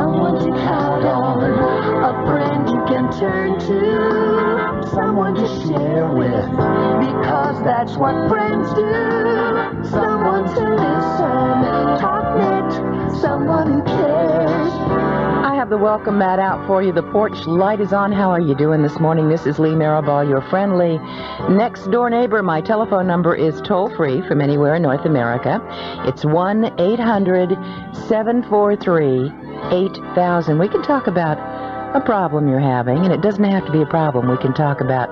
someone to count on, a friend you can turn to, someone to share with, because that's what friends do. Someone to listen, Talknet, someone who cares. I have the welcome mat out for you. The porch light is on. How are you doing this morning? This is Lee Mirabal, your friendly next-door neighbor. My telephone number is toll-free from anywhere in North America. It's 1-800-743-8000. We can talk about a problem you're having, and it doesn't have to be a problem. We can talk about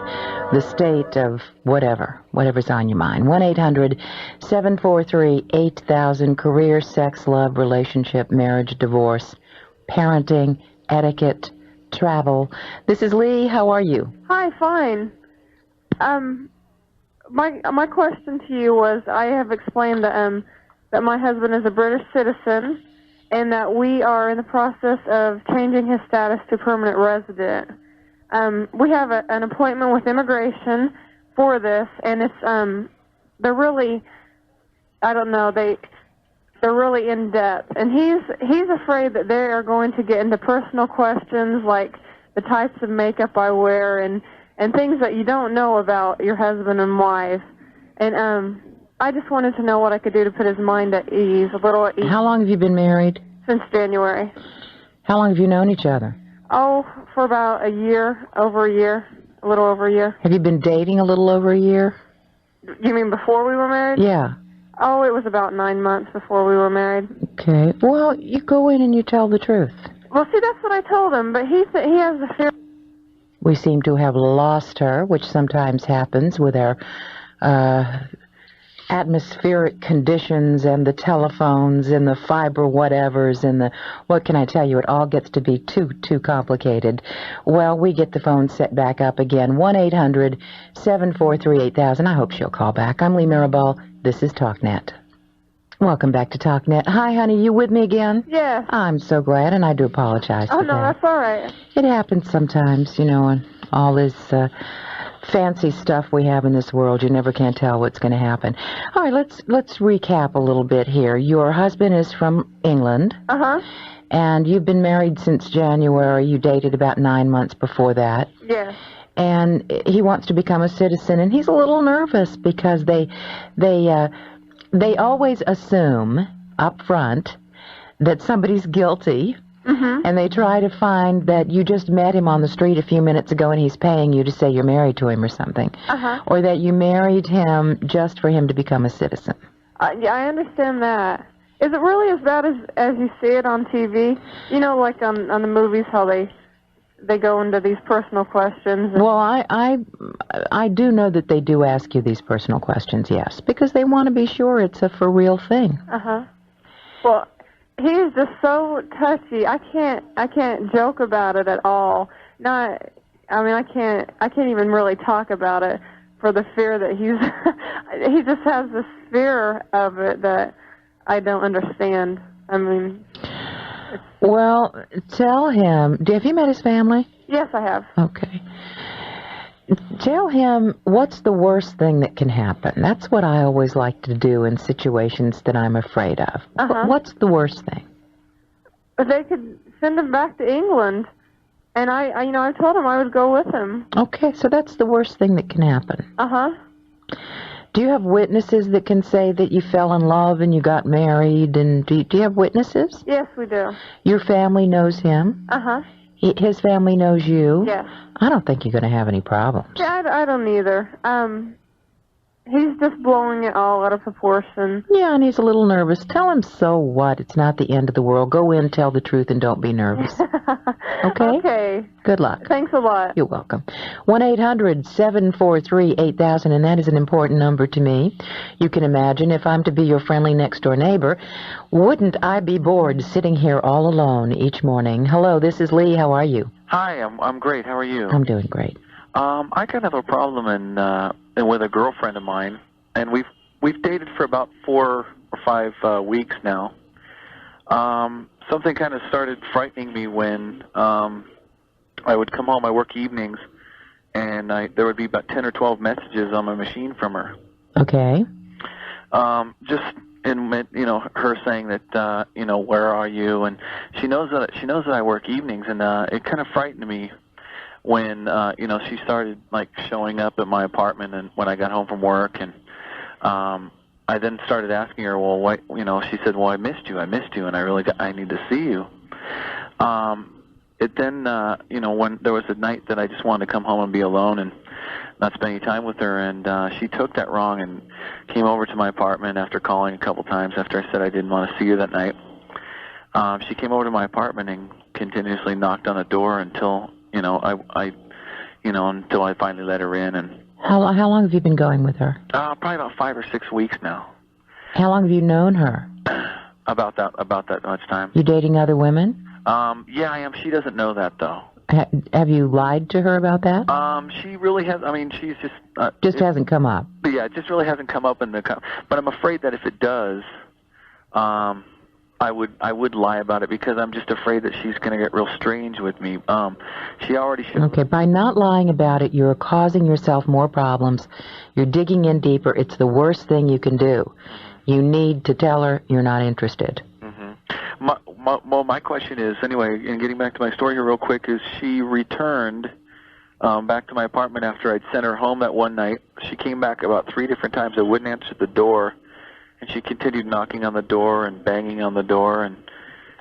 the state of whatever's on your mind. 1-800-743-8000. Career, sex, love, relationship, marriage, divorce, parenting, etiquette, travel. This is Lee. How are you? Hi, fine. My question to you was, I have explained that my husband is a British citizen and that we are in the process of changing his status to permanent resident. We have an appointment with immigration for this, and it's they're really, I don't know, they're really in depth, and he's afraid that they are going to get into personal questions like the types of makeup I wear and things that you don't know about your husband and wife. And I just wanted to know what I could do to put his mind at ease, a little at ease. How long have you been married? Since January. How long have you known each other? Oh, for about a year, over a year, a little over a year. Have you been dating a little over a year? You mean before we were married? Yeah. Oh, it was about 9 months before we were married. Okay. Well, you go in and you tell the truth. Well, see, that's what I told him, but he has the fear. We seem to have lost her, which sometimes happens with our atmospheric conditions and the telephones and the fiber whatevers and the, what can I tell you, it all gets to be too complicated. Well, we get the phone set back up again. 1-800-743-8000. I hope she'll call back. I'm Lee Mirabal. This is Talknet. Welcome back to Talknet. Hi, honey, you with me again? Yes. I'm so glad, and I do apologize for that. Oh, no, that's all right. It happens sometimes, you know, and all this fancy stuff we have in this world, you never can tell what's going to happen. All right, let's recap a little bit here. Your husband is from England. Uh-huh. And you've been married since January. You dated about 9 months before that. Yes. And he wants to become a citizen, and he's a little nervous because they always assume up front that somebody's guilty. Mm-hmm. And they try to find that you just met him on the street a few minutes ago and he's paying you to say you're married to him or something. Uh-huh. Or that you married him just for him to become a citizen. Yeah, I understand that. Is it really as bad as you see it on TV? You know, like on the movies, how they go into these personal questions? Well, I do know that they do ask you these personal questions, yes, because they want to be sure it's a for real thing. Uh-huh. Well, he's just so touchy. I can't joke about it at all. I can't even really talk about it for the fear that he just has this fear of it that I don't understand. I mean, well, tell him. Have you met his family? Yes, I have. Okay. Tell him what's the worst thing that can happen. That's what I always like to do in situations that I'm afraid of. Uh-huh. What's the worst thing? They could send him back to England, and I told him I would go with him. Okay, so that's the worst thing that can happen. Uh-huh. Do you have witnesses that can say that you fell in love and you got married? And do you have witnesses? Yes, we do. Your family knows him? Uh-huh. His family knows you? Yes. I don't think you're going to have any problems. Yeah, I don't either. He's just blowing it all out of proportion. Yeah, and he's a little nervous. Tell him so what. It's not the end of the world. Go in, tell the truth, and don't be nervous. Okay? Okay. Good luck. Thanks a lot. You're welcome. 1-800-743-8000, and that is an important number to me. You can imagine if I'm to be your friendly next-door neighbor, wouldn't I be bored sitting here all alone each morning? Hello, this is Lee. How are you? Hi, I'm great. How are you? I'm doing great. I kind of have a problem with a girlfriend of mine, and we've dated for about 4 or 5 weeks now. Something kind of started frightening me when I would come home. I work evenings, and there would be about 10 or 12 messages on my machine from her. Okay. Just her saying that, where are you? And she knows that I work evenings, and it kind of frightened me when, she started like showing up at my apartment and when I got home from work, and I then started asking her, well, what, she said, well, I missed you, and I need to see you. It then, when there was a night that I just wanted to come home and be alone and not spend any time with her, and she took that wrong and came over to my apartment after calling a couple times after I said I didn't want to see her that night. She came over to my apartment and continuously knocked on the door until, until I finally let her in. And how long have you been going with her? Probably about 5 or 6 weeks now. How long have you known her? About that much time. You dating other women? Yeah, I am. She doesn't know that, though. Have you lied to her about that? She really has. I mean, she's just... hasn't come up. Yeah, it just really hasn't come up in the... But I'm afraid that if it does, I would lie about it because I'm just afraid that she's going to get real strange with me. She already should... Okay, by not lying about it, you're causing yourself more problems. You're digging in deeper. It's the worst thing you can do. You need to tell her you're not interested. My question is, anyway, and getting back to my story here real quick, is she returned back to my apartment after I'd sent her home that one night. She came back about 3 different times. I wouldn't answer the door, and she continued knocking on the door and banging on the door. And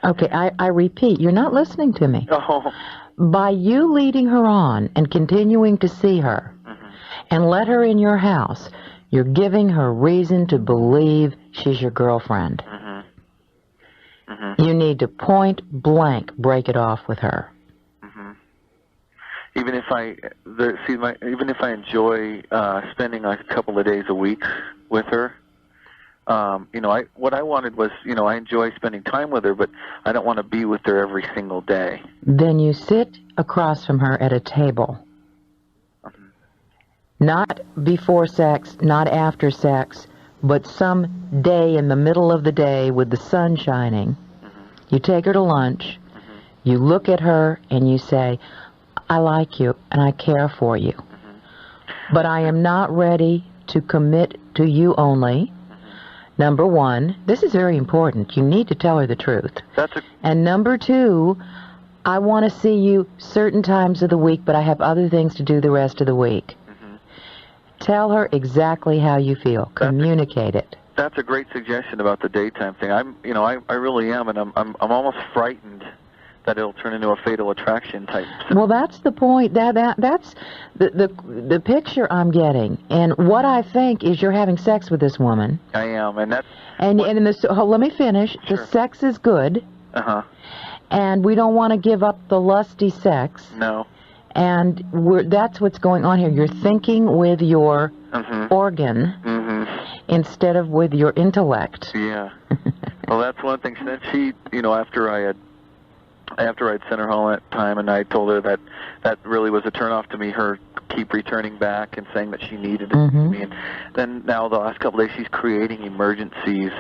okay, I repeat, you're not listening to me. Oh. By you leading her on and continuing to see her and let her in your house, you're giving her reason to believe she's your girlfriend. You need to point blank break it off with her. Even if I enjoy spending like a couple of days a week with her, what I wanted was, I enjoy spending time with her, but I don't want to be with her every single day. Then you sit across from her at a table. Not before sex, not after sex, but some day in the middle of the day with the sun shining. You take her to lunch, you look at her, and you say, I like you and I care for you. But I am not ready to commit to you only. Number one, this is very important. You need to tell her the truth. And number two, I want to see you certain times of the week, but I have other things to do the rest of the week. Tell her exactly how you feel. Communicate it. That's a great suggestion about the daytime thing. I really am, and I'm almost frightened that it'll turn into a fatal attraction type. Well, that's the point. That's the picture I'm getting, and what I think is you're having sex with this woman. I am, and that's. Let me finish. Sure. The sex is good. And we don't want to give up the lusty sex. No. And that's what's going on here. You're thinking with your organ instead of with your intellect. Yeah. Well, that's one thing. Since she, after I'd sent her home that time, and I told her that really was a turnoff to me, her keep returning back and saying that she needed it to me. And then now the last couple of days she's creating emergencies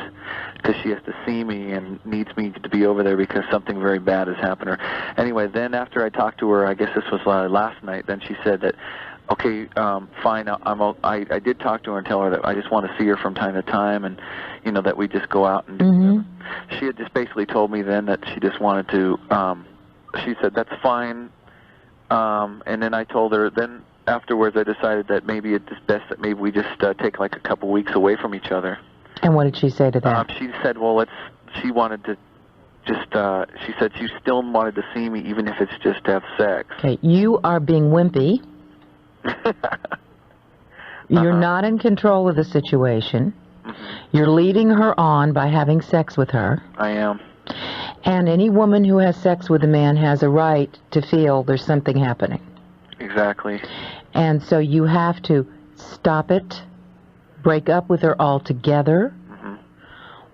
because she has to see me and needs me to be over there because something very bad has happened to her. Anyway, then after I talked to her, I guess this was last night, then she said that, okay, fine, I did talk to her and tell her that I just want to see her from time to time, and, that we just go out and do whatever. She had just basically told me then that she just wanted to, she said, that's fine. And then I told her, then afterwards I decided that maybe it's best that maybe we just take like a couple weeks away from each other. And what did she say to that? She said, well, she wanted to just, she said she still wanted to see me even if it's just to have sex. Okay, you are being wimpy. You're not in control of the situation. You're leading her on by having sex with her. I am. And any woman who has sex with a man has a right to feel there's something happening. Exactly. And so you have to stop it, break up with her altogether,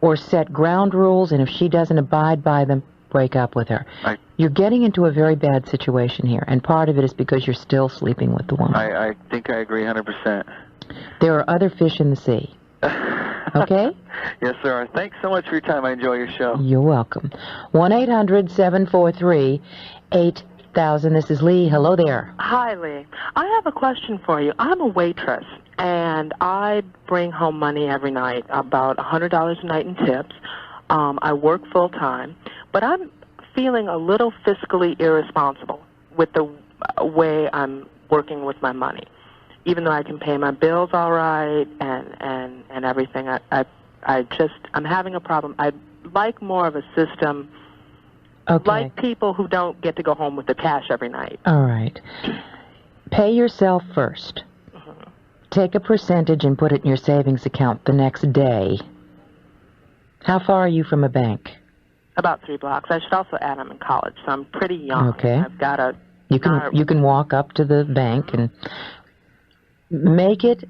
or set ground rules, and if she doesn't abide by them, break up with her. You're getting into a very bad situation here, and part of it is because you're still sleeping with the woman. I think I agree 100%. There are other fish in the sea. Okay? Yes, sir. Thanks so much for your time. I enjoy your show. You're welcome. 1-800-743-8454. 8000. This is Lee. Hello there. Hi, Lee. I have a question for you. I'm a waitress, and I bring home money every night, about $100 a night in tips. I work full-time, but I'm feeling a little fiscally irresponsible with the way I'm working with my money. Even though I can pay my bills all right and everything, I'm having a problem. I'd like more of a system. Okay. Like people who don't get to go home with the cash every night. All right. Pay yourself first. Take a percentage and put it in your savings account the next day. How far are you from a bank? About 3 blocks. I should also add I'm in college, so I'm pretty young. Okay. I've got a... You can walk up to the bank and make it,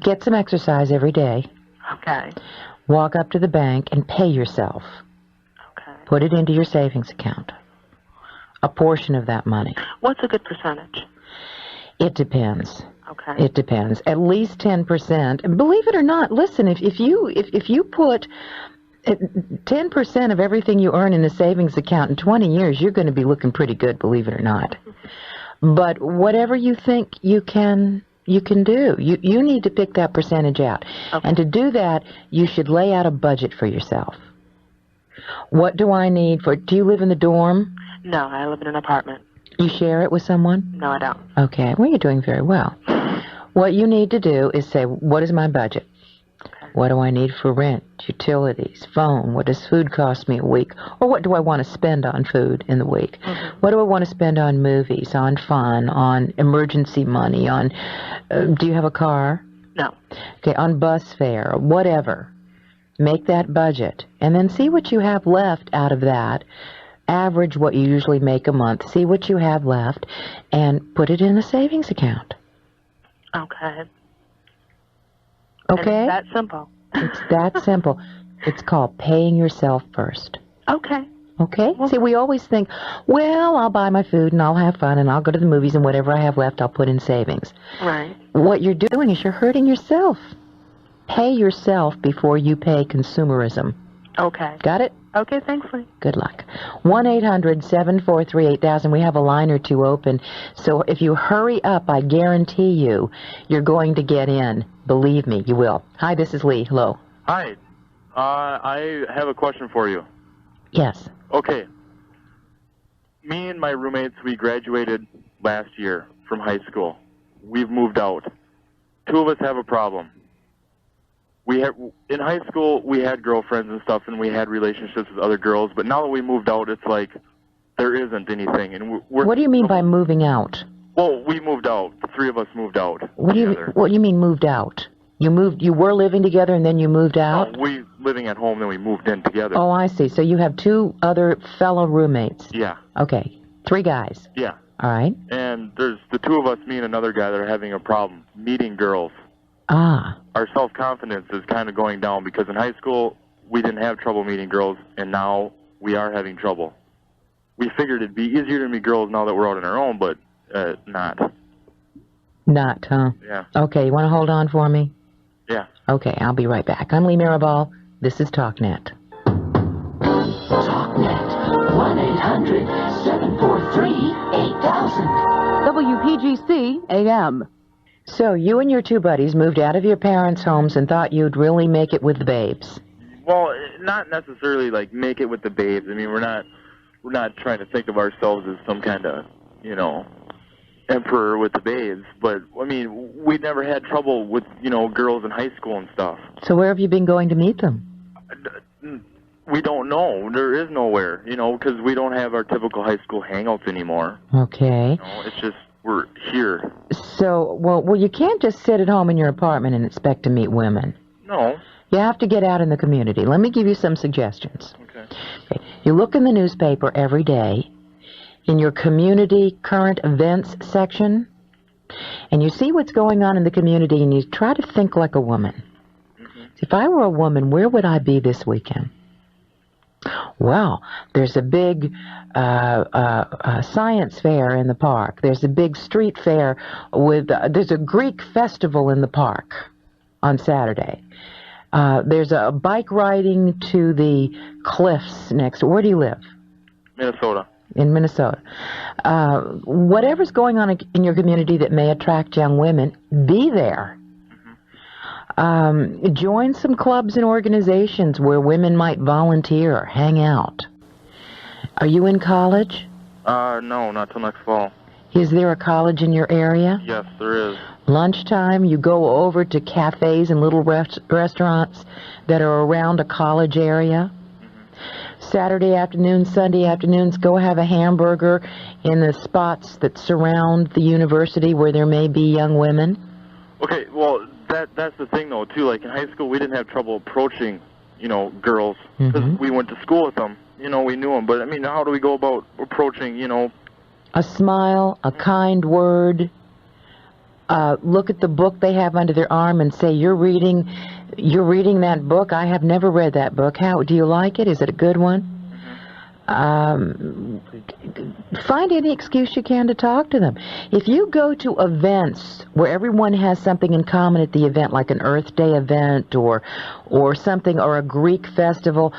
get some exercise every day. Okay. Walk up to the bank and pay yourself. Okay. Put it into your savings account. A portion of that money. What's a good percentage? It depends. Okay. It depends. At least 10%. And believe it or not, listen, if you put 10% of everything you earn in a savings account in 20 years, you're going to be looking pretty good, believe it or not. But whatever you think you can do. You need to pick that percentage out. Okay. And to do that, you should lay out a budget for yourself. What do I need for... Do you live in the dorm? No, I live in an apartment. You share it with someone? No, I don't. Okay. Well, you're doing very well. What you need to do is say, what is my budget? Okay. What do I need for rent, utilities, phone? What does food cost me a week? Or what do I want to spend on food in the week? Mm-hmm. What do I want to spend on movies, on fun, on emergency money, on... do you have a car? No. Okay, on bus fare, whatever. Make that budget, and then see what you have left out of that. Average what you usually make a month. See what you have left, and put it in a savings account. Okay. Okay? And it's that simple. It's that simple. It's called paying yourself first. Okay. Okay? See, we always think, well, I'll buy my food and I'll have fun and I'll go to the movies and whatever I have left I'll put in savings. Right. What you're doing is you're hurting yourself. Pay yourself before you pay consumerism. Okay. Got it? Okay, thanks, Lee. Good luck. 1-800-743-8000. We have a line or two open. So if you hurry up, I guarantee you're going to get in. Believe me, you will. Hi, this is Lee. Hello. Hi. I have a question for you. Yes. Okay. Me and my roommates, we graduated last year from high school. We've moved out. 2 of us have a problem. In high school, we had girlfriends and stuff, and we had relationships with other girls, but now that we moved out, it's like there isn't anything. And What do you mean by moving out? Well, we moved out. The 3 of us moved out. What do you mean moved out? You were living together and then you moved out? No, we living at home, then we moved in together. Oh, I see. So you have 2 other fellow roommates. Yeah. Okay. 3 guys. Yeah. All right. And there's the 2 of us, me and another guy, that are having a problem meeting girls. Ah. Our self-confidence is kind of going down because in high school, we didn't have trouble meeting girls, and now we are having trouble. We figured it'd be easier to meet girls now that we're out on our own, but not. Not, huh? Yeah. Okay, you want to hold on for me? Yeah. Okay, I'll be right back. I'm Lee Mirabal. This is Talknet. Talknet. 1-800-743-8000. WPGC AM. So you and your 2 buddies moved out of your parents' homes and thought you'd really make it with the babes. Well, not necessarily like make it with the babes. I mean, we're not trying to think of ourselves as some kind of, emperor with the babes. But I mean, we never had trouble with, girls in high school and stuff. So where have you been going to meet them? We don't know. There is nowhere, because we don't have our typical high school hangouts anymore. Okay. It's just we're here. So, well, you can't just sit at home in your apartment and expect to meet women. No. You have to get out in the community. Let me give you some suggestions. Okay. You look in the newspaper every day, in your community current events section, and you see what's going on in the community, and you try to think like a woman. Mm-hmm. If I were a woman, where would I be this weekend? Well, there's a big science fair in the park. There's a big street fair with, there's a Greek festival in the park on Saturday. There's a bike riding to the cliffs next. Where do you live? Minnesota. in Minnesota. Whatever's going on in your community that may attract young women, be there. Join some clubs and organizations where women might volunteer or hang out. Are you in college? No, not till next fall. Is there a college in your area? Yes, there is. Lunchtime, you go over to cafes and little restaurants that are around a college area. Saturday afternoons, Sunday afternoons, go have a hamburger in the spots that surround the university where there may be young women. Okay, well, that's the thing, though, too. Like, in high school, we didn't have trouble approaching, girls, because we went to school with them. We knew them. But, I mean, how do we go about approaching, A smile, a kind word. Look at the book they have under their arm and say, you're reading that book? I have never read that book. How do you like it? Is it a good one? Find any excuse you can to talk to them. If you go to events where everyone has something in common at the event, like an Earth Day event or something, or a Greek festival,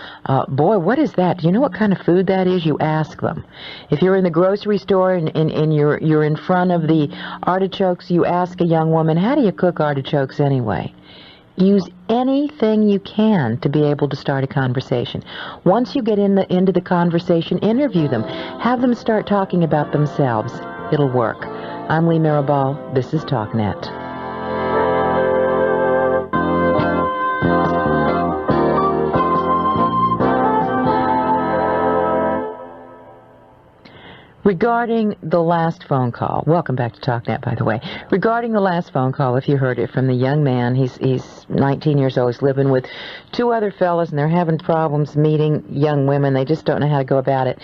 boy, what is that? Do you know what kind of food that is? You ask them. If you're in the grocery store and you're in front of the artichokes, you ask a young woman, how do you cook artichokes anyway? Use anything you can to be able to start a conversation. Once you get into the conversation, interview them. Have them start talking about themselves. It'll work. I'm Lee Mirabal. This is Talknet. Regarding the last phone call, welcome back to Talknet, by the way. Regarding the last phone call, if you heard it from the young man, he's 19 years old. He's living with two other fellas, and they're having problems meeting young women. They just don't know how to go about it.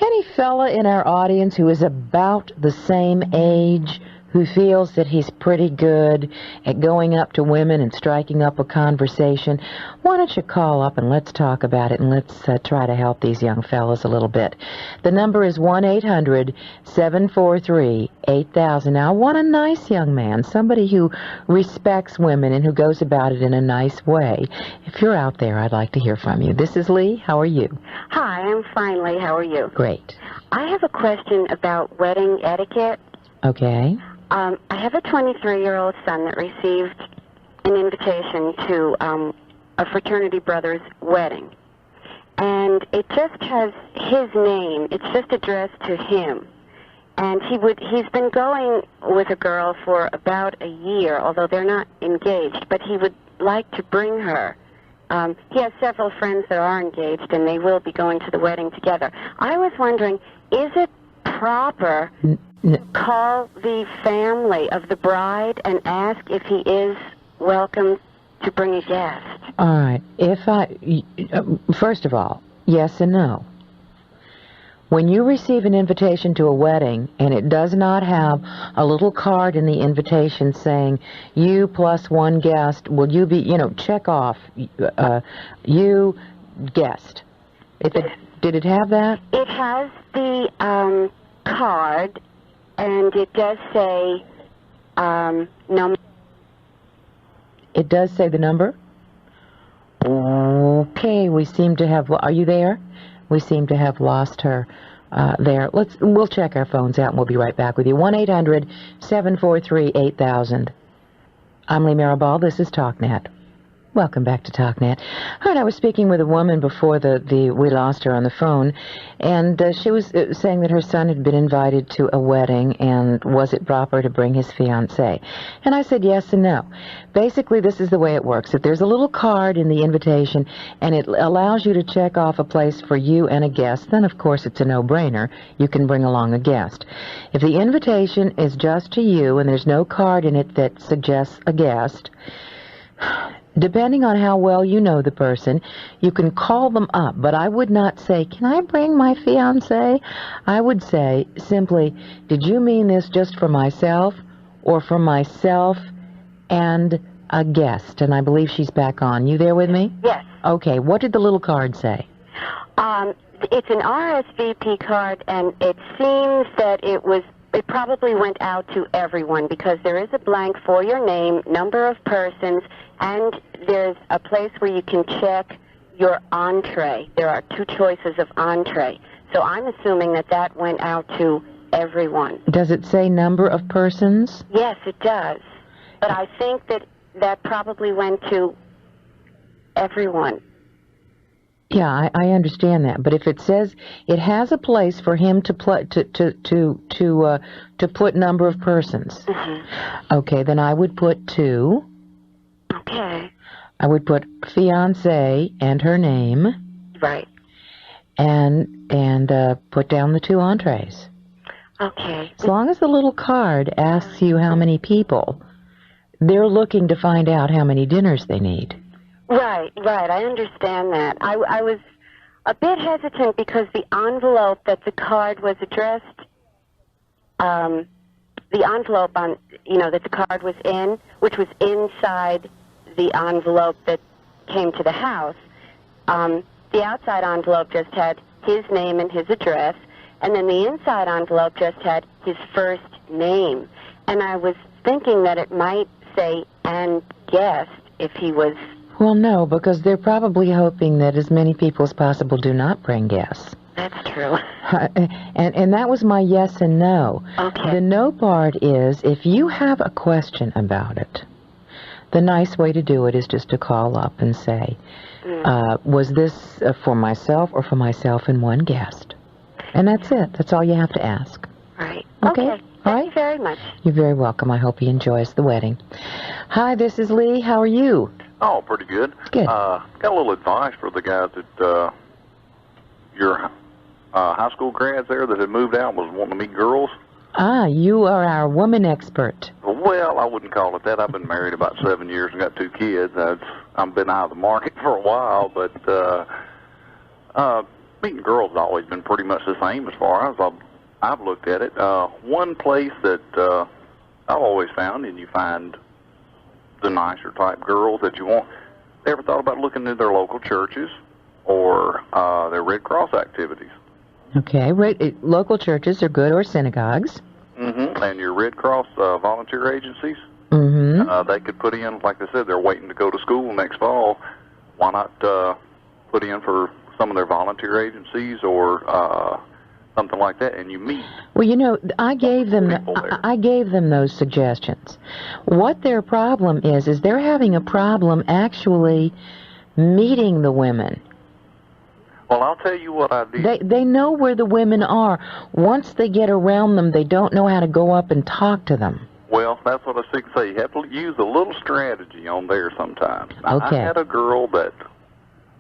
Any fella in our audience who is about the same age, who feels that he's pretty good at going up to women and striking up a conversation, why don't you call up and let's talk about it, and let's try to help these young fellas a little bit. The number is 1-800-743-8000. Now, I want a nice young man, somebody who respects women and who goes about it in a nice way. If you're out there, I'd like to hear from you. This is Lee. How are you? Hi, I'm fine, Lee. How are you? Great. I have a question about wedding etiquette. Okay. I have a 23-year-old son that received an invitation to a fraternity brother's wedding. And it just has his name. It's just addressed to him. And he's been going with a girl for about a year, although they're not engaged, but he would like to bring her. He has several friends that are engaged, and they will be going to the wedding together. I was wondering, is it proper call the family of the bride and ask if he is welcome to bring a guest? All right. First of all, yes and no. When you receive an invitation to a wedding and it does not have a little card in the invitation saying, you plus one guest, will you be, check off, you guest. Did it have that? It has the card, and it does say number. It does say the number? Okay, we seem to have... Are you there? We seem to have lost her there. We'll check our phones out, and we'll be right back with you. 1-800-743-8000. I'm Lee Mirabal. This is Talknet. Welcome back to Talknet. All right, I was speaking with a woman before we lost her on the phone, and she was saying that her son had been invited to a wedding, and was it proper to bring his fiancée? And I said yes and no. Basically, this is the way it works. If there's a little card in the invitation, and it allows you to check off a place for you and a guest, then of course it's a no-brainer. You can bring along a guest. If the invitation is just to you, and there's no card in it that suggests a guest, depending on how well you know the person, you can call them up. But I would not say, can I bring my fiancé? I would say simply, did you mean this just for myself or for myself and a guest? And I believe she's back on. You there with me? Yes. Okay. What did the little card say? It's an RSVP card, and it seems that it probably went out to everyone, because there is a blank for your name, number of persons, and there's a place where you can check your entree. There are two choices of entree. So I'm assuming that that went out to everyone. Does it say number of persons? Yes, it does. But I think that that probably went to everyone. Yeah, I understand that. But if it says it has a place for him to put number of persons, okay, then I would put 2. Okay. I would put fiancé and her name. Right. And put down the 2 entrees. Okay. As long as the little card asks you how many people, they're looking to find out how many dinners they need. Right. I understand that. I was a bit hesitant because the envelope that the card was addressed, the envelope on, that the card was in, which was inside the envelope that came to the house, the outside envelope just had his name and his address, and then the inside envelope just had his first name. And I was thinking that it might say, and guest, if he was... Well, no, because they're probably hoping that as many people as possible do not bring guests. That's true. And that was my yes and no. Okay. The no part is, if you have a question about it, the nice way to do it is just to call up and say, was this for myself or for myself and one guest? And that's it. That's all you have to ask. Right. Okay. Thank you very much. You're very welcome. I hope he enjoys the wedding. Hi, this is Lee. How are you? Oh, pretty good. Good. Got a little advice for the guys that your high school grads there that had moved out and was wanting to meet girls. Ah, you are our woman expert. Well, I wouldn't call it that. I've been married about 7 years and got 2 kids. I've been out of the market for a while, but meeting girls has always been pretty much the same as far as I've looked at it. One place that I've always found, and you find the nicer type girls that you want, they ever thought about looking into their local churches or their Red Cross activities? Okay, local churches are good, or synagogues. Mm-hmm. And your Red Cross volunteer agencies, they could put in, like I said, they're waiting to go to school next fall. Why not put in for some of their volunteer agencies or something like that, and you meet. Well, I gave them those suggestions. What their problem is they're having a problem actually meeting the women. Well, I'll tell you what I did. They know where the women are. Once they get around them, they don't know how to go up and talk to them. Well, that's what I was thinking. Say, you have to use a little strategy on there sometimes. Now, Okay. I had a girl that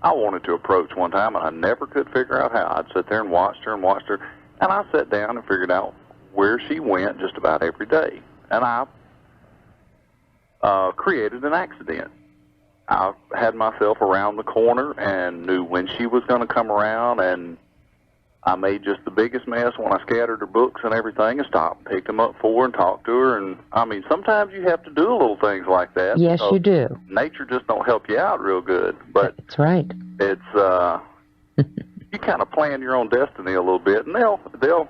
I wanted to approach one time, and I never could figure out how. I'd sit there and watched her, and I sat down and figured out where she went just about every day. And I created an accident. I had myself around the corner and knew when she was going to come around, and I made just the biggest mess when I scattered her books and everything and stopped, picked them up for her and talked to her. And, I mean, sometimes you have to do little things like that. Yes, you do. Nature just don't help you out real good. But that's right. It's, you kind of plan your own destiny a little bit, and they'll,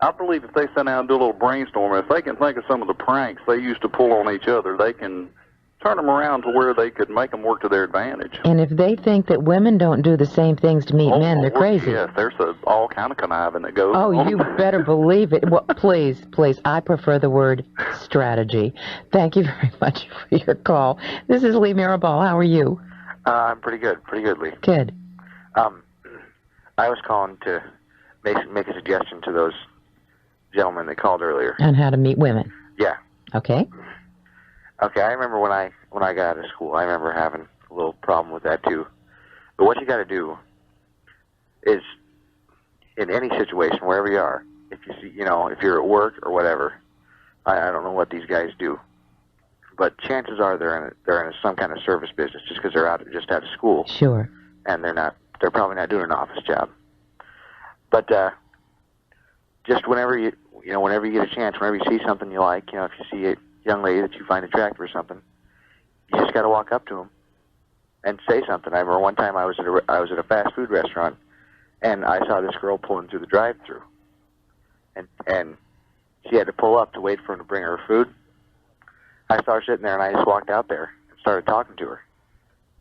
I believe if they sit down and do a little brainstorming, if they can think of some of the pranks they used to pull on each other, they can turn them around to where they could make them work to their advantage. And if they think that women don't do the same things to meet men, they're crazy. Yes, there's all kind of conniving that goes on. Oh, you better believe it. Well, please, I prefer the word strategy. Thank you very much for your call. This is Lee Mirabal. How are you? I'm pretty good, Lee. Good. I was calling to make a suggestion to those gentlemen that called earlier. On how to meet women. Yeah. Okay. Okay, I remember when I got out of school, I remember having a little problem with that too. But what you got to do is, in any situation, wherever you are, if you see, if you're at work or whatever, I don't know what these guys do, but chances are they're in some kind of service business just because they're out of school. Sure. And they're probably not doing an office job. But just whenever you get a chance, whenever you see something you like, if you see a young lady that you find attractive or something, you just got to walk up to them and say something. I remember one time I was at a fast food restaurant, and I saw this girl pulling through the drive-thru, and she had to pull up to wait for him to bring her food. I saw her sitting there, and I just walked out there and started talking to her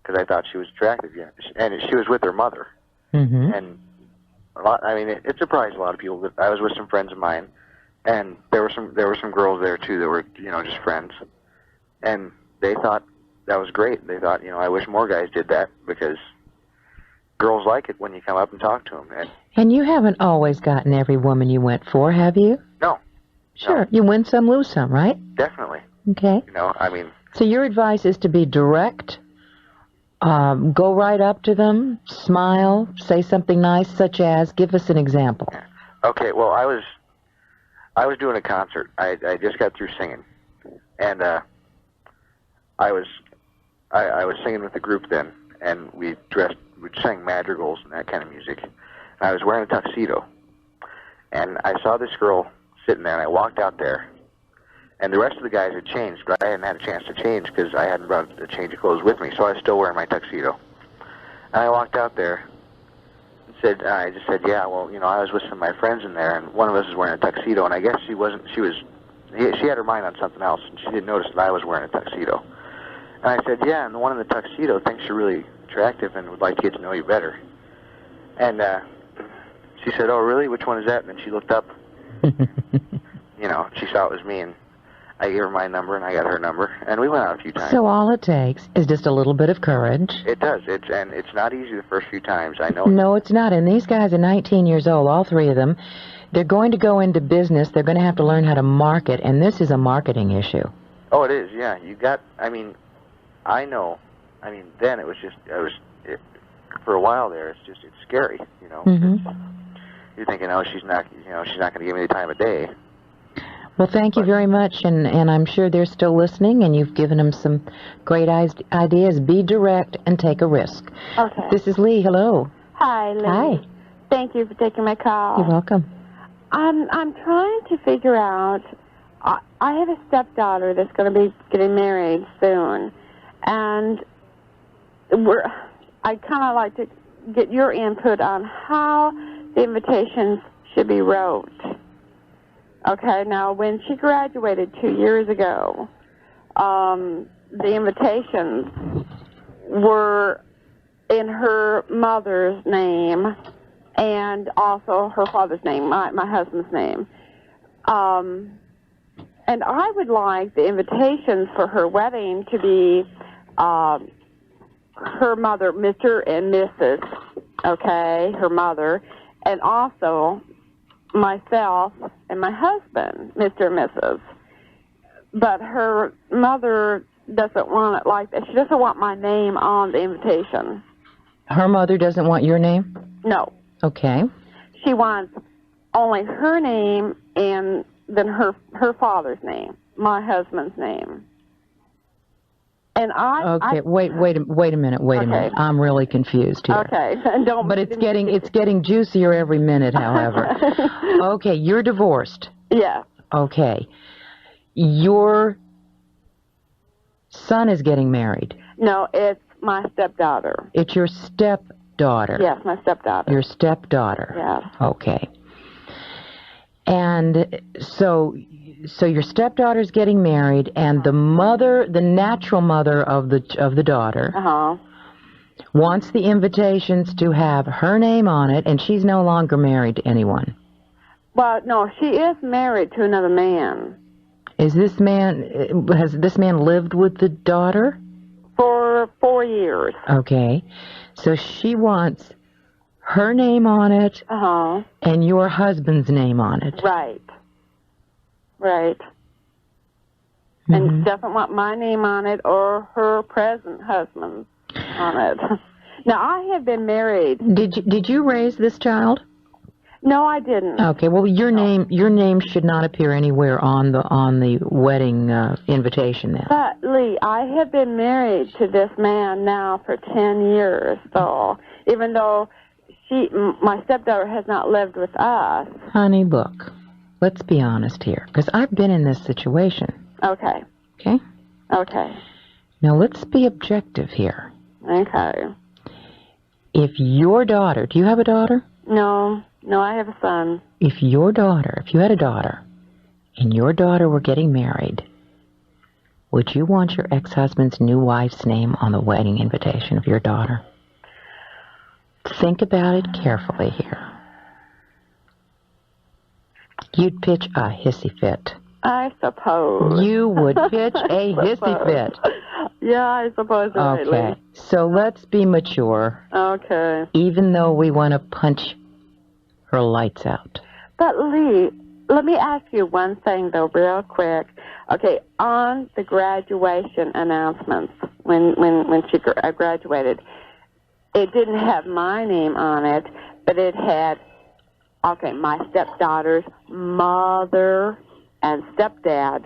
because I thought she was attractive. Yeah, and she was with her mother, mm-hmm. and I mean, it surprised a lot of people. That I was with some friends of mine, and there were some girls there too that were, you know, just friends, and they thought that was great. They thought, you know, I wish more guys did that because girls like it when you come up and talk to them. And you haven't always gotten every woman you went for, have you? No. Sure. No. You win some, lose some, right? Definitely. Okay. You know, I mean. So your advice is to be direct, go right up to them, smile, say something nice, such as, give us an example. Yeah. Okay, well, I was doing a concert. I just got through singing, and I was singing with the group then, and we sang madrigals and that kind of music. And I was wearing a tuxedo, and I saw this girl sitting there, and I walked out there, and the rest of the guys had changed, but I hadn't had a chance to change because I hadn't brought a change of clothes with me, so I was still wearing my tuxedo. And I walked out there and I just said, yeah, well, you know, I was with some of my friends in there, and one of us is wearing a tuxedo, and I guess she had her mind on something else, and she didn't notice that I was wearing a tuxedo. And I said, yeah, and the one in the tuxedo thinks you're really attractive and would like to get to know you better. And she said, oh, really? Which one is that? And then she looked up. You know, she saw it was me, and I gave her my number, and I got her number, and we went out a few times. So all it takes is just a little bit of courage. It does. It's not easy the first few times, I know. No, it's not. And these guys are 19 years old, all three of them. They're going to go into business. They're going to have to learn how to market, and this is a marketing issue. Oh, it is, yeah. I know. I mean, then for a while there, it's scary, you know. Mm-hmm. You're thinking, oh, she's not going to give me the time of day. Well, thank you very much, and I'm sure they're still listening, and you've given them some great ideas. Be direct and take a risk. Okay. This is Lee. Hello. Hi, Lee. Hi. Thank you for taking my call. You're welcome. I'm trying to figure out. I have a stepdaughter that's going to be getting married soon, and I'd kind of like to get your input on how the invitations should be wrote. Okay, now when she graduated 2 years ago, the invitations were in her mother's name and also her father's name, my husband's name. And I would like the invitations for her wedding to be her mother, Mr. and Mrs., okay, her mother, and also myself and my husband, Mr. and Mrs. But her mother doesn't want it like that. She doesn't want my name on the invitation. Her mother doesn't want your name? No. Okay. She wants only her name and then her father's name, my husband's name. And wait a minute. I'm really confused here. Okay. But it's getting juicier every minute, however. Okay, you're divorced. Yeah. Okay. Your son is getting married. No, it's my stepdaughter. It's your stepdaughter. Yes, my stepdaughter. Your stepdaughter. Yes. Okay. And so your stepdaughter's getting married, and the mother, the natural mother of the daughter, wants the invitations to have her name on it, and she's no longer married to anyone. Well, no, she is married to another man. Has this man lived with the daughter? For 4 years. Okay. So she wants her name on it and your husband's name on it. Right. Right. Mm-hmm. And doesn't want my name on it or her present husband's on it. Now, I have been married. Did you raise this child? No, I didn't. Okay. Well, your name should not appear anywhere on the wedding invitation then. But Lee, I have been married to this man now for 10 years. So even though my stepdaughter has not lived with us. Honey, look. Let's be honest here, because I've been in this situation. Okay. Okay? Okay. Now, let's be objective here. Okay. If your daughter, do you have a daughter? No, I have a son. If you had a daughter, and your daughter were getting married, would you want your ex-husband's new wife's name on the wedding invitation of your daughter? Think about it carefully here. You'd pitch a hissy fit. I suppose. You would pitch a hissy fit. Yeah, I suppose. Okay, Lee. so let's be mature. Okay. Even though we want to punch her lights out. But Lee, let me ask you one thing though, real quick. Okay, on the graduation announcements, when she graduated, it didn't have my name on it, but it had, my stepdaughter's mother and stepdad,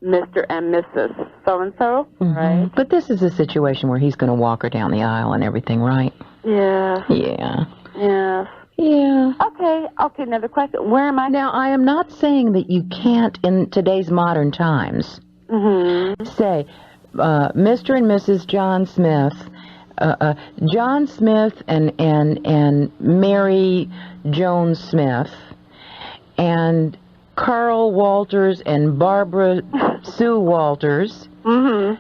Mr. and Mrs. So-and-so, right? But this is a situation where he's going to walk her down the aisle and everything, right? Yeah. Yeah. Yes. Yeah. Okay, another question. Where am I? Now, I am not saying that you can't, in today's modern times, say, Mr. and Mrs. John Smith, John Smith and Mary Jones Smith, and Carl Walters and Barbara Sue Walters.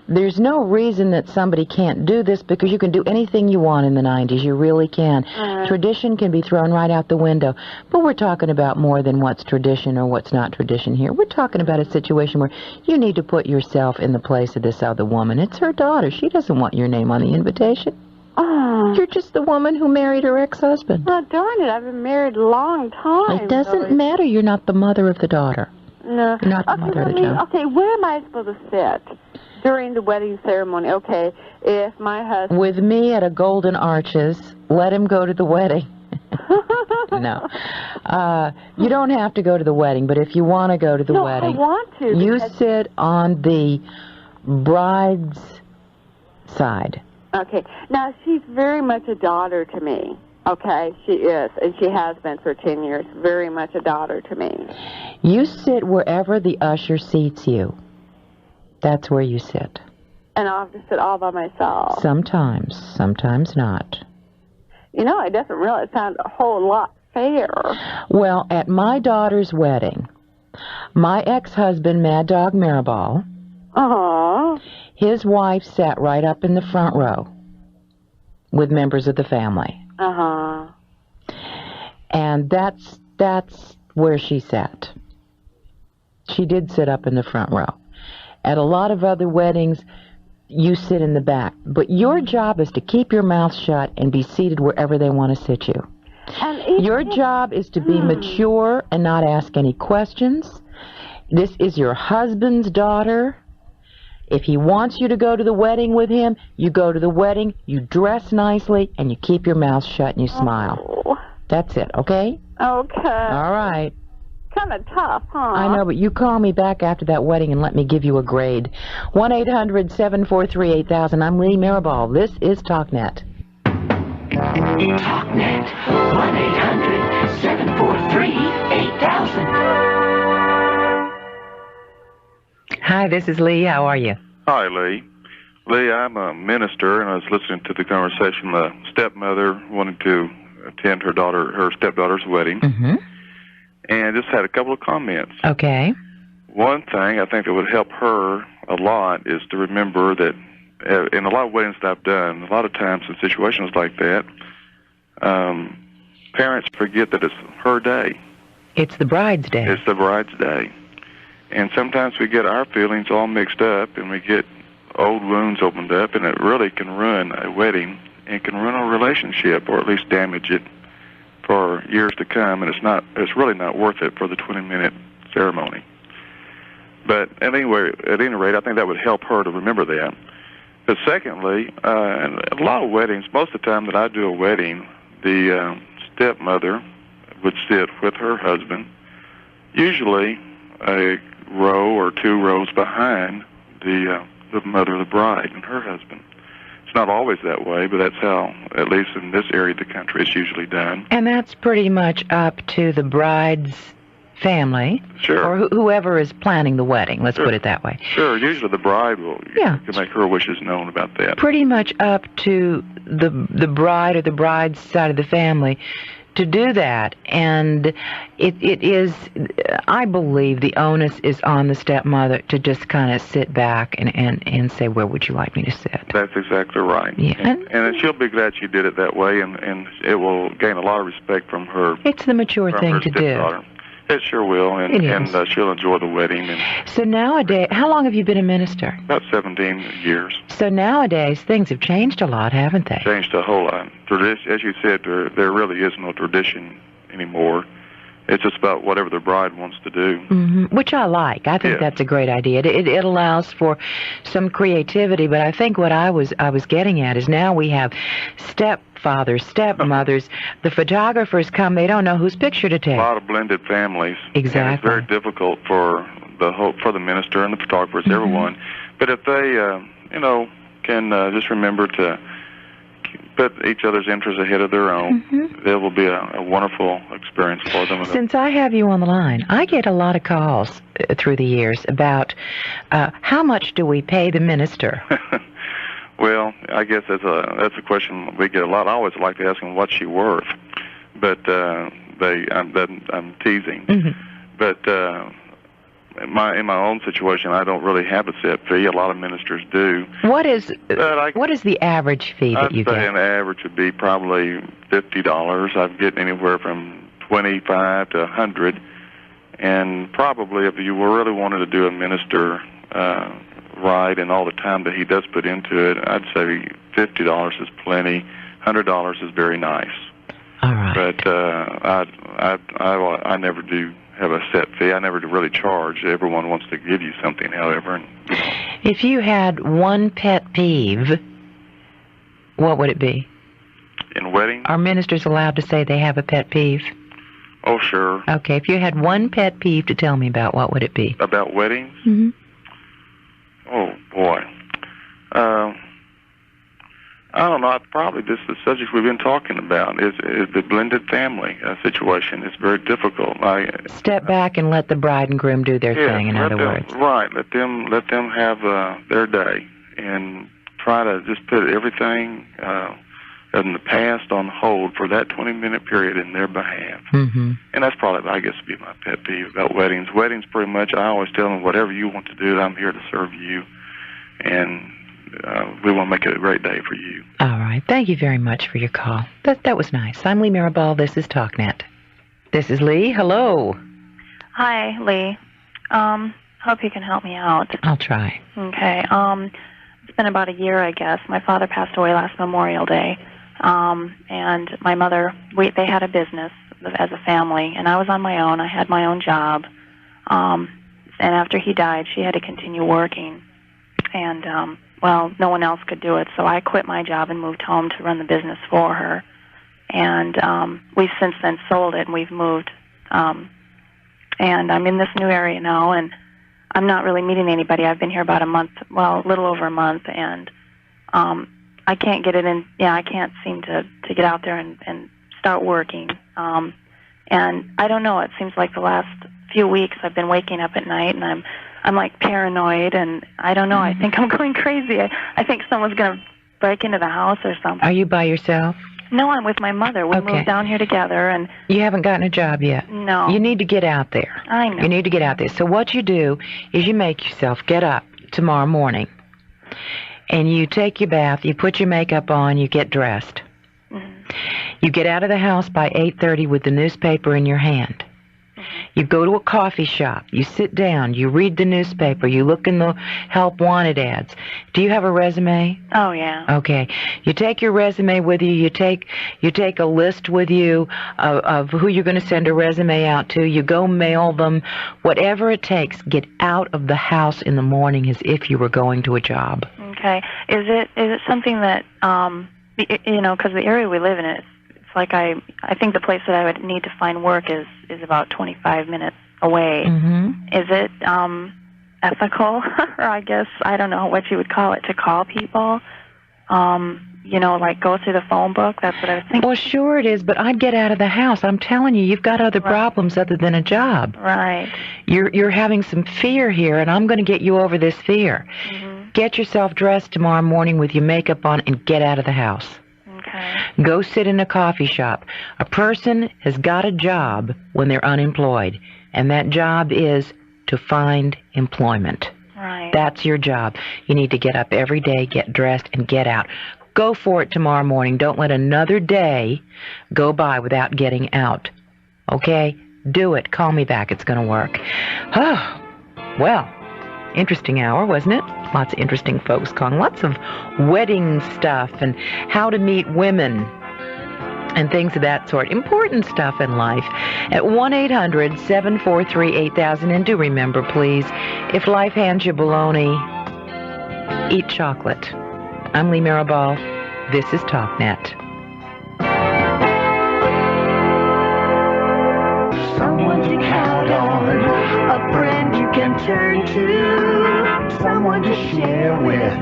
There's no reason that somebody can't do this because you can do anything you want in the 90s. You really can. Tradition can be thrown right out the window. But we're talking about more than what's tradition or what's not tradition here. We're talking about a situation where you need to put yourself in the place of this other woman. It's her daughter. She doesn't want your name on the invitation. You're just the woman who married her ex-husband. Oh, darn it. I've been married a long time. It doesn't matter. You're not the mother of the daughter. No. You're not the mother of the child. Okay, where am I supposed to sit during the wedding ceremony? Okay, if my husband... With me at a Golden Arches, let him go to the wedding. No. You don't have to go to the wedding, but if you want to go to the wedding... I want to. You sit on the bride's side. Okay. Now, she's very much a daughter to me. Okay, she is, and she has been for 10 years. Very much a daughter to me. You sit wherever the usher seats you. That's where you sit. And I'll have to sit all by myself. Sometimes not. You know, it doesn't really sound a whole lot fair. Well, at my daughter's wedding, my ex-husband, Mad Dog Mirabal, his wife sat right up in the front row with members of the family. And that's where she sat. She did sit up in the front row. At a lot of other weddings, you sit in the back. But your job is to keep your mouth shut and be seated wherever they want to sit you. Your job is to be mature and not ask any questions. This is your husband's daughter. If he wants you to go to the wedding with him, you go to the wedding, you dress nicely, and you keep your mouth shut and you smile. That's it, okay? Okay. All right. Kind of tough, huh? I know, but you call me back after that wedding and let me give you a grade. 1-800-743-8000. I'm Lee Mirabal. This is Talknet. Talknet. 1-800-743-8000. Hi, this is Lee. How are you? Hi, Lee. Lee, I'm a minister, and I was listening to the conversation. The stepmother wanted to attend her stepdaughter's wedding, and just had a couple of comments. Okay. One thing I think that would help her a lot is to remember that in a lot of weddings that I've done, a lot of times in situations like that, parents forget that it's her day. It's the bride's day. It's the bride's day. And sometimes we get our feelings all mixed up, and we get old wounds opened up, and it really can ruin a wedding and can ruin a relationship, or at least damage it for years to come. And it's really not worth it for the 20-minute ceremony. But at any rate, I think that would help her to remember that. But secondly, in a lot of weddings, most of the time that I do a wedding, the stepmother would sit with her husband, usually a row or two rows behind the mother of the bride and her husband. It's not always that way, but that's how, at least in this area of the country, it's usually done. And that's pretty much up to the bride's family. Sure. Or whoever is planning the wedding, let's put it that way. Sure. Usually the bride will can make her wishes known about that. Pretty much up to the bride or the bride's side of the family to do that. And it is, I believe the onus is on the stepmother to just kind of sit back and say, where would you like me to sit? That's exactly right. Yeah. And she'll be glad she did it that way, and it will gain a lot of respect from her. It's the mature thing to do. It sure will, and she'll enjoy the wedding. And so nowadays, how long have you been a minister? About 17 years. So nowadays, things have changed a lot, haven't they? Changed a whole lot. As you said, there really is no tradition anymore. It's just about whatever the bride wants to do. Which I like. I think that's a great idea. It allows for some creativity, but I think what I was getting at is now we have stepfathers, stepmothers. The photographers come, they don't know whose picture to take. A lot of blended families. Exactly. And it's very difficult for the minister and the photographers, everyone. But if they, can just remember to put each other's interests ahead of their own, it will be a wonderful experience for them. Since I have you on the line, I get a lot of calls through the years about how much do we pay the minister? Well, I guess that's a question we get a lot. I always like to ask them what's she worth, but I'm teasing. But in my own situation, I don't really have a set fee. A lot of ministers do. What is the average fee that you get? I'd say an average would be probably $50. I'm getting anywhere from $25 to $100, and probably if you really wanted to do a minister right and all the time that he does put into it, I'd say $50 is plenty. $100 is very nice. All right. But I never do have a set fee. I never really charge. Everyone wants to give you something, however. If you had one pet peeve, what would it be? In weddings? Are ministers allowed to say they have a pet peeve? Oh, sure. Okay, if you had one pet peeve to tell me about, what would it be? About weddings? Oh, boy. I don't know. Probably just the subject we've been talking about is the blended family situation. It's very difficult. Step back and let the bride and groom do their thing, in other words. Right. Let them have their day and try to just put everything in the past on hold for that 20-minute period in their behalf. And that's probably, I guess, would be my pet peeve about weddings. Weddings, pretty much, I always tell them, whatever you want to do, I'm here to serve you. And we want to make it a great day for you. All right. Thank you very much for your call. That was nice. I'm Lee Mirabal. This is Talknet. This is Lee. Hello. Hi, Lee. Hope you can help me out. I'll try. Okay. It's been about a year, I guess. My father passed away last Memorial Day. And my mother, they had a business as a family, and I was on my own. I had my own job. And after he died, she had to continue working. And, no one else could do it, so I quit my job and moved home to run the business for her. And we've since then sold it, and we've moved. And I'm in this new area now, and I'm not really meeting anybody. I've been here about a month, a little over a month, and I can't get it in. I can't seem to get out there and start working. And I don't know, it seems like the last few weeks I've been waking up at night, and I'm like paranoid, and I don't know, I think I'm going crazy. I think someone's going to break into the house or something. Are you by yourself? No, I'm with my mother. We moved down here together. And you haven't gotten a job yet? No. You need to get out there. I know. You need to get out there. So what you do is you make yourself get up tomorrow morning, and you take your bath, you put your makeup on, you get dressed. You get out of the house by 8:30 with the newspaper in your hand. You go to a coffee shop, you sit down, you read the newspaper, you look in the help wanted ads. Do you have a resume? Oh, yeah. Okay. You take your resume with you, you take a list with you of who you're going to send a resume out to, you go mail them, whatever it takes, get out of the house in the morning as if you were going to a job. Okay. Is it something that, because the area we live in, it's like I think the place that I would need to find work is about 25 minutes away. Is it ethical, or I guess, I don't know what you would call it, to call people? Like go through the phone book? That's what I was thinking. Well, sure it is, but I'd get out of the house. I'm telling you, you've got other problems other than a job. Right. You're having some fear here, and I'm going to get you over this fear. Get yourself dressed tomorrow morning with your makeup on and get out of the house. Okay. Go sit in a coffee shop. A person has got a job when they're unemployed, and that job is to find employment. Right. That's your job. You need to get up every day, get dressed, and get out. Go for it tomorrow morning. Don't let another day go by without getting out. Okay? Do it. Call me back. It's going to work. Oh, well, interesting hour, wasn't it? Lots of interesting folks calling. Lots of wedding stuff and how to meet women and things of that sort. Important stuff in life. At 1-800-743-8000. And do remember, please, if life hands you bologna, eat chocolate. I'm Lee Mirabal. This is Talknet. Someone to count on, a friend you can turn to, someone to share with,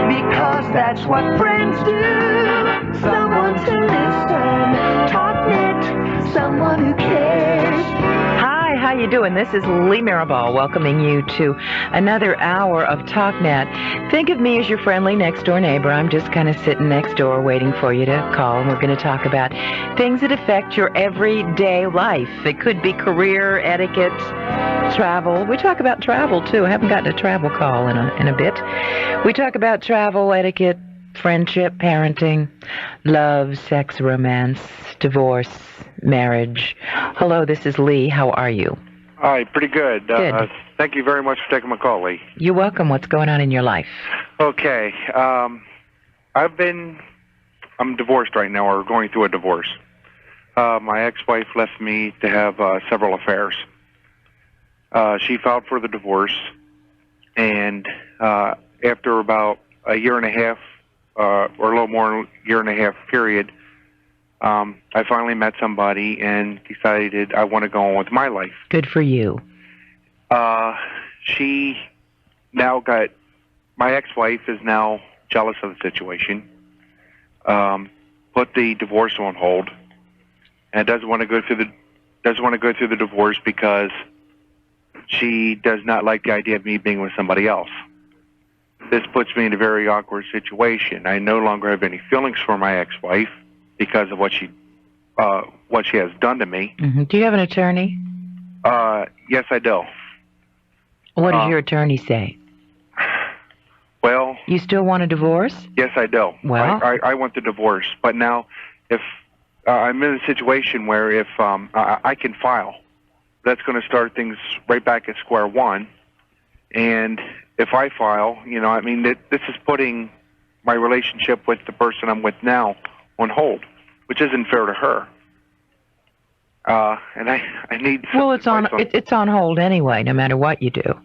because that's what friends do. Someone to listen, Talknet, someone who cares. Hi, how you doing? This is Lee Mirabal welcoming you to another hour of Talknet. Think of me as your friendly next-door neighbor. I'm just kind of sitting next door waiting for you to call, and we're going to talk about things that affect your everyday life. It could be career, etiquette, travel. We talk about travel, too. I haven't gotten a travel call in a bit. We talk about travel, etiquette, friendship, parenting, love, sex, romance, divorce, marriage. Hello, this is Lee. How are you? Hi, pretty good. Good. Thank you very much for taking my call, Lee. You're welcome. What's going on in your life? Okay. I'm divorced right now, or going through a divorce. My ex-wife left me to have several affairs. She filed for the divorce, and after about a year and a half, or a little more year and a half period, I finally met somebody and decided I want to go on with my life. Good for you. She now got, my ex-wife is now jealous of the situation, put the divorce on hold, and doesn't want to go through the divorce because she does not like the idea of me being with somebody else. This puts me in a very awkward situation. I no longer have any feelings for my ex-wife because of what she has done to me. Mm-hmm. Do you have an attorney? Yes, I do. What does your attorney say? Well, you still want a divorce? Yes, I do. Well, I want the divorce, but now if I'm in a situation where if I can file, that's going to start things right back at square one. And if I file, this is putting my relationship with the person I'm with now on hold, which isn't fair to her. And I need. Well, it's on hold anyway, no matter what you do.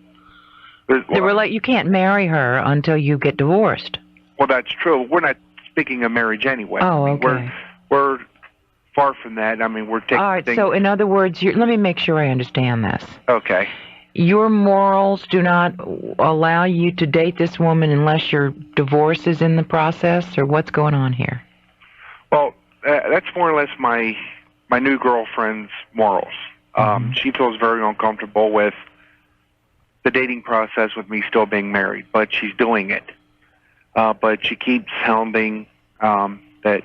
You can't marry her until you get divorced. Well, that's true. We're not speaking of marriage anyway. Oh, okay. We're far from that. We're taking. All right. So, in other words, let me make sure I understand this. Okay. Your morals do not allow you to date this woman unless your divorce is in the process, or what's going on here? Well, that's more or less my new girlfriend's morals. She feels very uncomfortable with the dating process with me still being married, but she's doing it. But she keeps hounding that,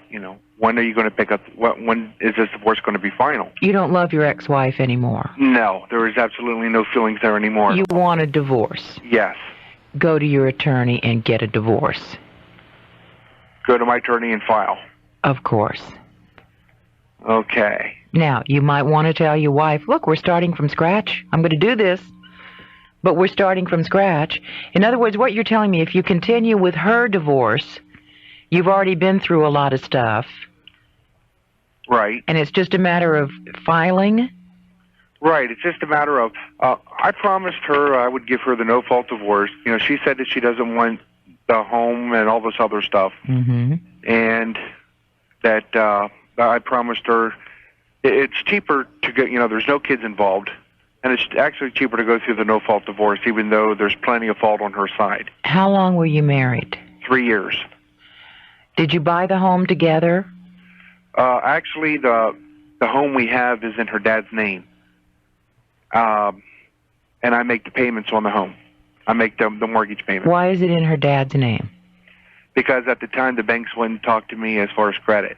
when are you going to pick up, when is this divorce going to be final? You don't love your ex-wife anymore? No, there is absolutely no feelings there anymore. You want a divorce? Yes. Go to your attorney and get a divorce. Go to my attorney and file? Of course. Okay. Now, you might want to tell your wife, look, we're starting from scratch. I'm going to do this, but we're starting from scratch. In other words, what you're telling me, if you continue with her divorce, you've already been through a lot of stuff. Right. And it's just a matter of filing? Right. It's just a matter of, I promised her I would give her the no-fault divorce. She said that she doesn't want the home and all this other stuff. Mm-hmm. And that I promised her it's cheaper to get, there's no kids involved. And it's actually cheaper to go through the no-fault divorce, even though there's plenty of fault on her side. How long were you married? 3 years. Did you buy the home together? Actually, the home we have is in her dad's name. And I make the payments on the home. I make the mortgage payment. Why is it in her dad's name? Because at the time, the banks wouldn't talk to me as far as credit.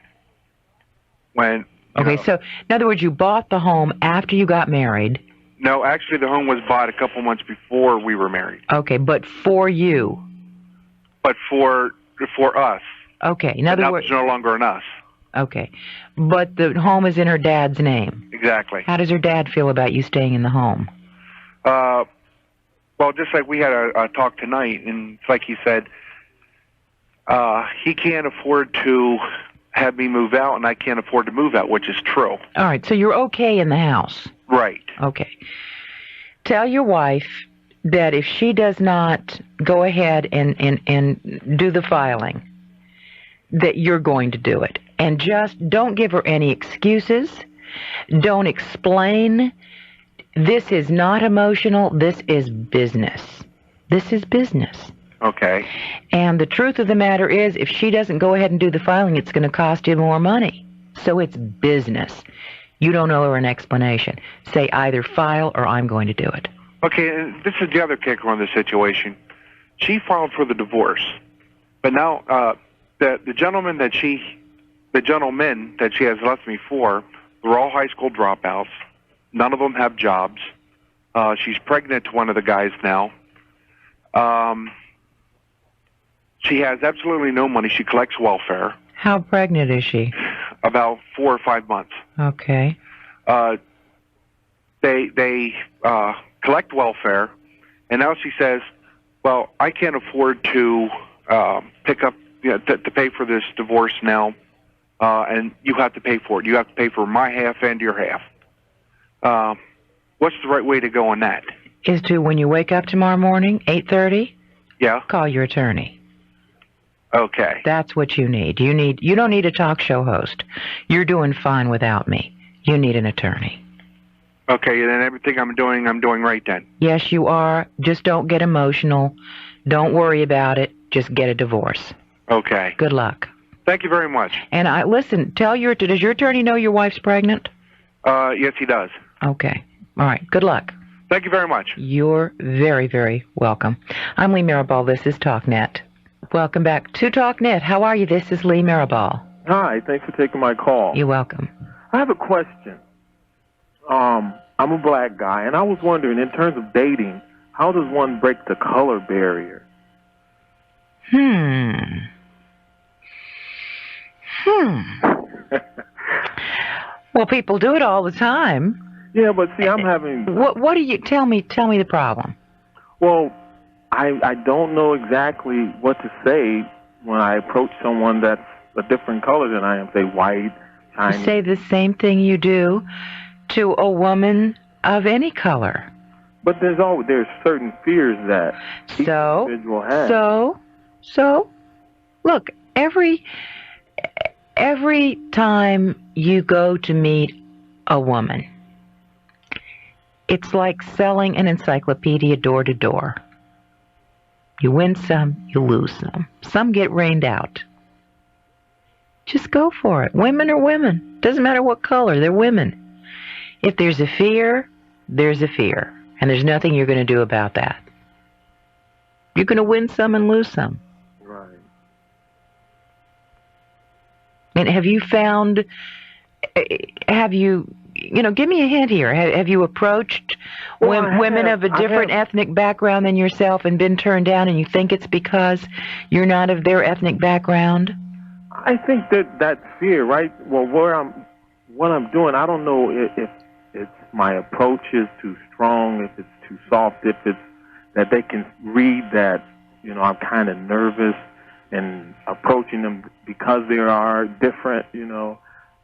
Okay, so in other words, you bought the home after you got married. No, actually, the home was bought a couple months before we were married. Okay, but for you. But for us. Okay, in other words, it's no longer an us. Okay. But the home is in her dad's name. Exactly. How does her dad feel about you staying in the home? Well, just like we had a talk tonight, and it's like he said, he can't afford to have me move out, and I can't afford to move out, which is true. All right, so you're okay in the house. Right. Okay. Tell your wife that if she does not go ahead and do the filing, that you're going to do it. And just don't give her any excuses. Don't explain. This is not emotional. This is business. This is business. Okay. And the truth of the matter is, if she doesn't go ahead and do the filing, it's going to cost you more money. So it's business. You don't owe her an explanation. Say either file or I'm going to do it. Okay, and this is the other kicker on the situation. She filed for the divorce, but now the gentlemen that she has left me for, they're all high school dropouts. None of them have jobs. She's pregnant to one of the guys now. She has absolutely no money. She collects welfare. How pregnant is she? About 4 or 5 months. Okay. They collect welfare, and now she says, well, I can't afford to pick up, to pay for this divorce now, and you have to pay for it. You have to pay for my half and your half. What's the right way to go on that? Is to, when you wake up tomorrow morning, 8:30, yeah, call your attorney. Okay. That's what you need. You don't need a talk show host. You're doing fine without me. You need an attorney. Okay, then everything I'm doing right then. Yes, you are. Just don't get emotional. Don't worry about it. Just get a divorce. Okay. Good luck. Thank you very much. And listen, does your attorney know your wife's pregnant? Yes, he does. Okay. All right. Good luck. Thank you very much. You're very, very welcome. I'm Lee Mirabal. This is Talknet. Welcome back to Talknet. How are you? This is Lee Mirabal. Hi. Thanks for taking my call. You're welcome. I have a question. I'm a black guy, and I was wondering, in terms of dating, how does one break the color barrier? Well, people do it all the time. Yeah, but see, I'm having... What do you... Tell me the problem. Well, I don't know exactly what to say when I approach someone that's a different color than I am, say white, Chinese. Say the same thing you do to a woman of any color. But there's certain fears that each individual has. So, look, every time you go to meet a woman, it's like selling an encyclopedia door to door. You win some, you lose some. Some get rained out. Just go for it. Women are women. Doesn't matter what color, they're women. If there's a fear, there's a fear. And there's nothing you're going to do about that. You're going to win some and lose some. Right. And have you give me a hint here. Have you approached women of a different ethnic background than yourself and been turned down, and you think it's because you're not of their ethnic background? I think that fear, right? Well, what I'm doing, I don't know if it's my approach is too strong, if it's too soft, if it's that they can read that, I'm kind of nervous and approaching them because they are different,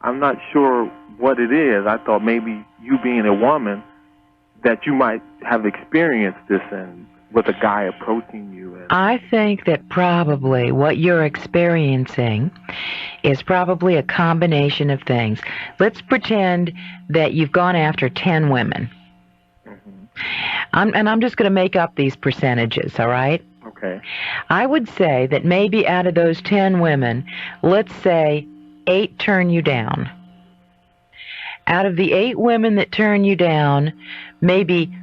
I'm not sure what it is. I thought maybe you being a woman that you might have experienced this and with a guy approaching you. I think that probably what you're experiencing is probably a combination of things. Let's pretend that you've gone after 10 women. Mm-hmm. I'm just going to make up these percentages, all right? Okay. I would say that maybe out of those 10 women, let's say 8 turn you down. Out of the 8 women that turn you down, maybe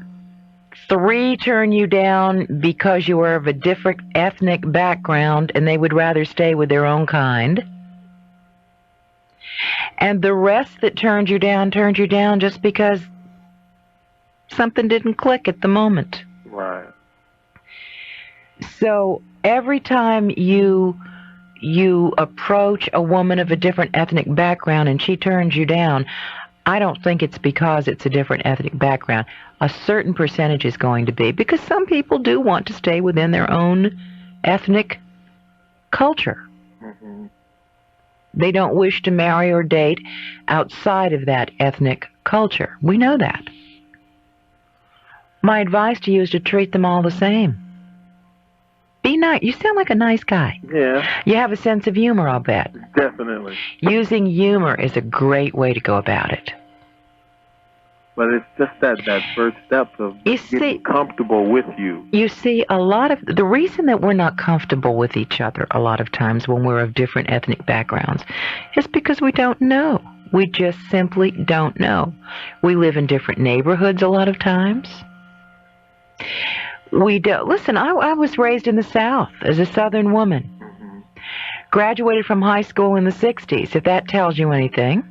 3 turn you down because you are of a different ethnic background and they would rather stay with their own kind. And the rest that turned you down just because something didn't click at the moment. Right. So every time you you approach a woman of a different ethnic background and she turns you down, I don't think it's because it's a different ethnic background. A certain percentage is going to be, because some people do want to stay within their own ethnic culture. Mm-hmm. They don't wish to marry or date outside of that ethnic culture. We know that. My advice to you is to treat them all the same. Be nice. You sound like a nice guy. Yeah. You have a sense of humor, I'll bet. Definitely. Using humor is a great way to go about it. But it's just that first step of getting comfortable with you. You see, a lot of the reason that we're not comfortable with each other a lot of times when we're of different ethnic backgrounds is because we don't know. We just simply don't know. We live in different neighborhoods a lot of times. We don't. Listen, I was raised in the South as a Southern woman. Mm-hmm. Graduated from high school in the 60s, if that tells you anything.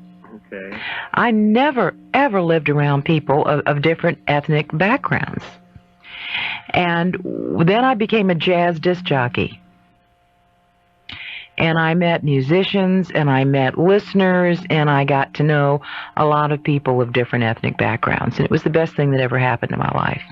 Okay. I never, ever lived around people of different ethnic backgrounds. And then I became a jazz disc jockey. And I met musicians, and I met listeners, and I got to know a lot of people of different ethnic backgrounds. And it was the best thing that ever happened in my life.